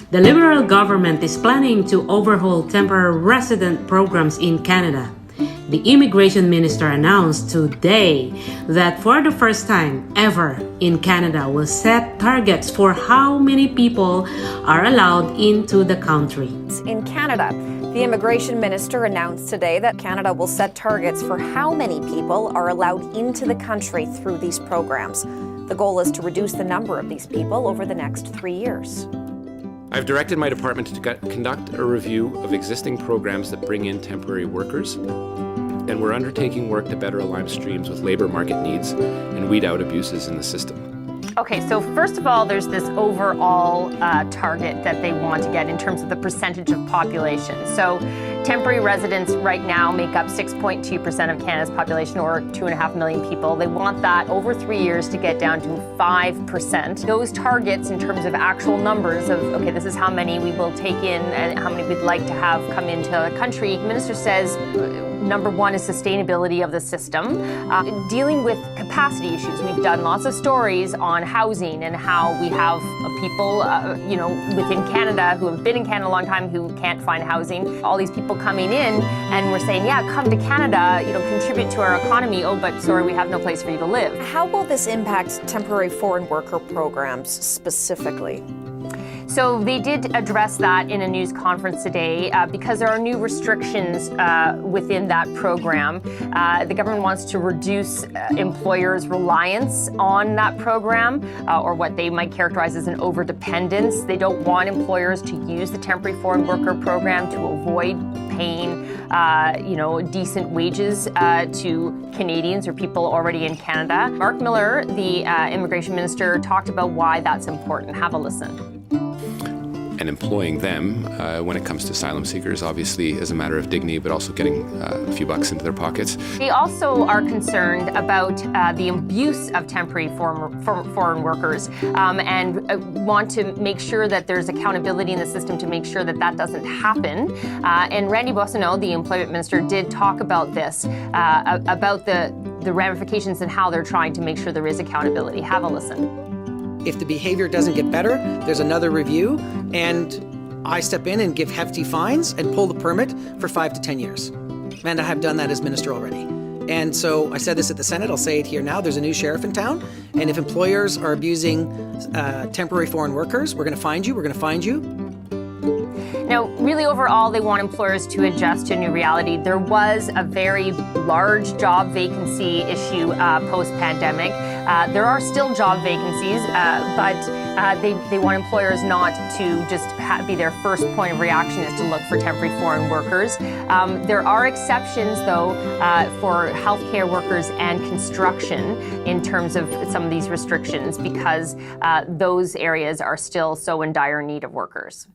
The Liberal government is planning to overhaul temporary resident programs in Canada. The immigration minister announced today that for the first time ever in Canada will set targets for how many people are allowed into the country. In Canada, the immigration minister announced today that Canada will set targets for how many people are allowed into the country through these programs. The goal is to reduce the number of these people over the next 3 years. I've directed my department to conduct a review of existing programs that bring in temporary workers, and we're undertaking work to better align streams with labor market needs and weed out abuses in the system. Okay, so first of all, there's this overall target that they want to get in terms of the percentage of population. So temporary residents right now make up 6.2% of Canada's population, or 2.5 million people. They want that over 3 years to get down to 5%. Those targets in terms of actual numbers of, okay, this is how many we will take in and how many we'd like to have come into the country. The minister says number one is sustainability of the system. Dealing with capacity issues. We've done lots of stories on housing and how we have people, within Canada who have been in Canada a long time who can't find housing. All these people coming in, and we're saying, yeah, come to Canada, contribute to our economy. Oh, but sorry, we have no place for you to live. How will this impact temporary foreign worker programs specifically? So they did address that in a news conference today because there are new restrictions within that program. The government wants to reduce employers' reliance on that program or what they might characterize as an overdependence. They don't want employers to use the temporary foreign worker program to avoid paying decent wages to Canadians or people already in Canada. Mark Miller, the immigration minister, talked about why that's important. Have a listen. And employing them when it comes to asylum seekers, obviously, is a matter of dignity, but also getting a few bucks into their pockets. They also are concerned about the abuse of temporary foreign workers and want to make sure that there's accountability in the system to make sure that that doesn't happen. And Randy Boissonnault, the employment minister, did talk about this, about the ramifications and how they're trying to make sure there is accountability. Have a listen. If the behavior doesn't get better, there's another review, and I step in and give hefty fines and pull the permit for 5 to 10 years. And I have done that as minister already. And so I said this at the Senate, I'll say it here now, there's a new sheriff in town, and if employers are abusing temporary foreign workers, we're gonna find you. Now, really overall, they want employers to adjust to a new reality. There was a very large job vacancy issue post-pandemic. There are still job vacancies, but they want employers not to just be their first point of reaction is to look for temporary foreign workers. There are exceptions, though, for healthcare workers and construction in terms of some of these restrictions because those areas are still so in dire need of workers.